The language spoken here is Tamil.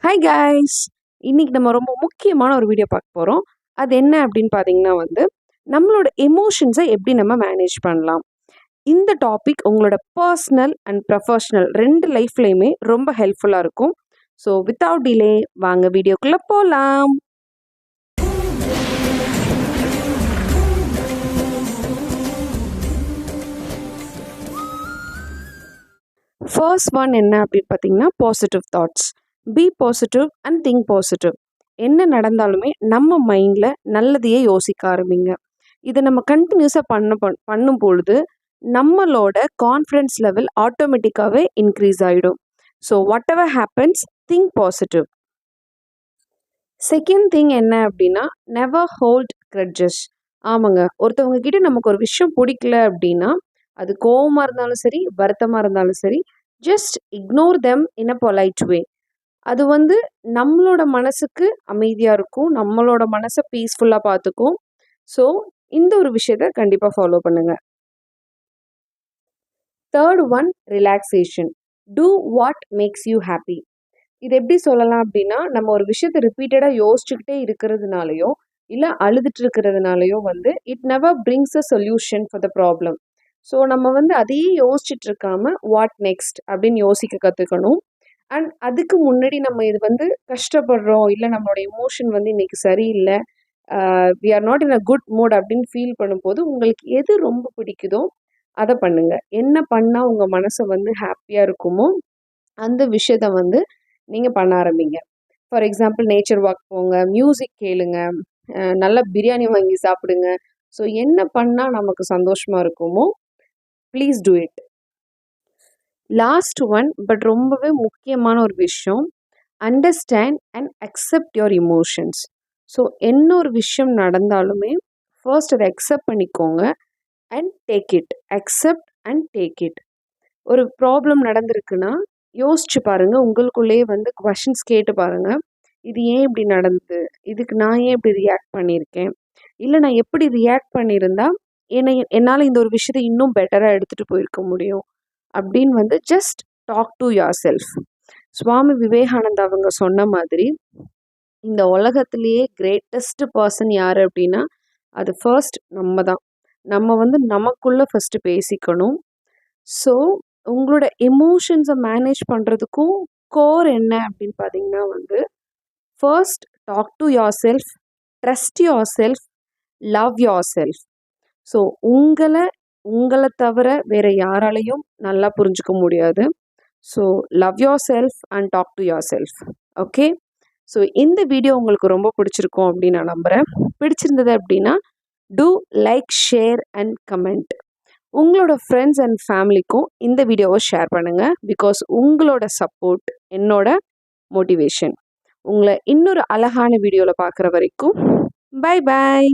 Hi guys! இன்னைக்கு நம்ம ரொம்ப முக்கியமான ஒரு வீடியோ பார்க்க போகிறோம். அது என்ன அப்படின்னு பார்த்தீங்கன்னா நம்மளோட எமோஷன்ஸை எப்படி நம்ம மேனேஜ் பண்ணலாம். இந்த டாபிக் உங்களோட பர்சனல் அண்ட் ப்ரொஃபஷ்னல் 2 லைஃப்லையுமே ரொம்ப ஹெல்ப்ஃபுல்லாக இருக்கும். ஸோ வித்தவுட் டிலே வாங்க வீடியோக்குள்ளே போகலாம். ஃபர்ஸ்ட் ஒன் என்ன அப்படின்னு பார்த்தீங்கன்னா positive thoughts. Be positive and think positive. என்ன நடந்தாலுமே நம்ம மைண்டில் நல்லதையே யோசிக்க ஆரம்பிங்க. இதை நம்ம கண்டினியூஸாக பண்ணும் பொழுது நம்மளோட கான்ஃபிடன்ஸ் லெவல் ஆட்டோமேட்டிக்காகவே இன்க்ரீஸ் ஆகிடும். So what ever happens, think positive. Second thing என்ன அப்படின்னா நெவர் ஹோல்ட் கிரட்ஜஸ். ஆமாங்க, ஒருத்தவங்க கிட்ட நமக்கு ஒரு விஷயம் பிடிக்கல அப்படின்னா அது கோவமாக இருந்தாலும் சரி, வருத்தமாக இருந்தாலும் சரி, just ignore them in a polite way. அது நம்மளோட மனசுக்கு அமைதியாக இருக்கும், நம்மளோட மனசை பீஸ்ஃபுல்லாக பார்த்துக்கும். ஸோ இந்த ஒரு விஷயத்த கண்டிப்பாக ஃபாலோ பண்ணுங்க. Third one relaxation. Do what makes you happy. இது எப்படி சொல்லலாம் அப்படின்னா நம்ம ஒரு விஷயத்தை ரிப்பீட்டடாக யோசிச்சுக்கிட்டே இருக்கிறதுனாலையோ இல்லை அழுதுட்டு இருக்கிறதுனாலையோ it never brings a solution for the problem. So நம்ம அதையே யோசிச்சுட்டு இருக்காம வாட் நெக்ஸ்ட் அப்படின்னு யோசிக்க கற்றுக்கணும். அண்ட் அதுக்கு முன்னாடி நம்ம இது கஷ்டப்படுறோம், இல்லை நம்மளோட எமோஷன் இன்னைக்கு சரியில்லை, we are not in a good mood அப்படின்னு ஃபீல் பண்ணும்போது உங்களுக்கு எது ரொம்ப பிடிக்குதோ அதை பண்ணுங்க. என்ன பண்ணால் உங்கள் மனசை ஹாப்பியாக இருக்குமோ அந்த விஷயத்த நீங்கள் பண்ண ஆரம்பிங்க. ஃபார் எக்ஸாம்பிள் நேச்சர் வாக் போங்க, மியூசிக் கேளுங்க, நல்லா பிரியாணி வாங்கி சாப்பிடுங்க. ஸோ என்ன பண்ணால் நமக்கு சந்தோஷமாக இருக்குமோ please do it. Last one but ரொம்பவே முக்கியமான ஒரு விஷயம், understand and accept your emotions. So என்ன ஒரு விஷயம் நடந்தாலுமே ஃபர்ஸ்ட் அதை அக்செப்ட் பண்ணிக்கோங்க and take it. Accept and take it. ஒரு ப்ராப்ளம் நடந்திருக்குன்னா யோசிச்சு பாருங்கள், உங்களுக்குள்ளேயே கொஷின்ஸ் கேட்டு பாருங்கள். இது ஏன் இப்படி நடந்தது, இதுக்கு நான் ஏன் இப்படி ரியாக்ட் பண்ணியிருக்கேன், இல்லை நான் எப்படி ரியாக்ட் பண்ணியிருந்தா என்னால் இந்த ஒரு விஷயத்தை இன்னும் பெட்டராக எடுத்துகிட்டு போயிருக்க முடியும் அப்படின்னு just talk to your self. Swami Vivekananda அவங்க சொன்ன மாதிரி இந்த உலகத்திலேயே கிரேட்டஸ்ட் பர்சன் யார் அப்படின்னா அது ஃபர்ஸ்ட் நம்ம தான். நம்ம நமக்குள்ளே ஃபஸ்ட்டு பேசிக்கணும். ஸோ உங்களோட எமோஷன்ஸை மேனேஜ் பண்ணுறதுக்கும் கோர் என்ன அப்படின்னு பார்த்தீங்கன்னா first talk to your self, trust yourself, love yourself. So உங்களை தவிர வேறு யாராலையும் நல்லா புரிஞ்சுக்க முடியாது. So love yourself and talk to your self. Okay, so இந்த வீடியோ உங்களுக்கு ரொம்ப பிடிச்சிருக்கும் அப்படின்னு நான் நம்புகிறேன். பிடிச்சிருந்தது அப்படின்னா do like, share and comment. உங்களோட ஃப்ரெண்ட்ஸ் அண்ட் ஃபேமிலிக்கும் இந்த வீடியோவை ஷேர் பண்ணுங்கள். பிகாஸ் உங்களோட சப்போர்ட் என்னோட மோட்டிவேஷன். உங்களை இன்னொரு அழகான வீடியோவில் பார்க்குற வரைக்கும் பை பாய்.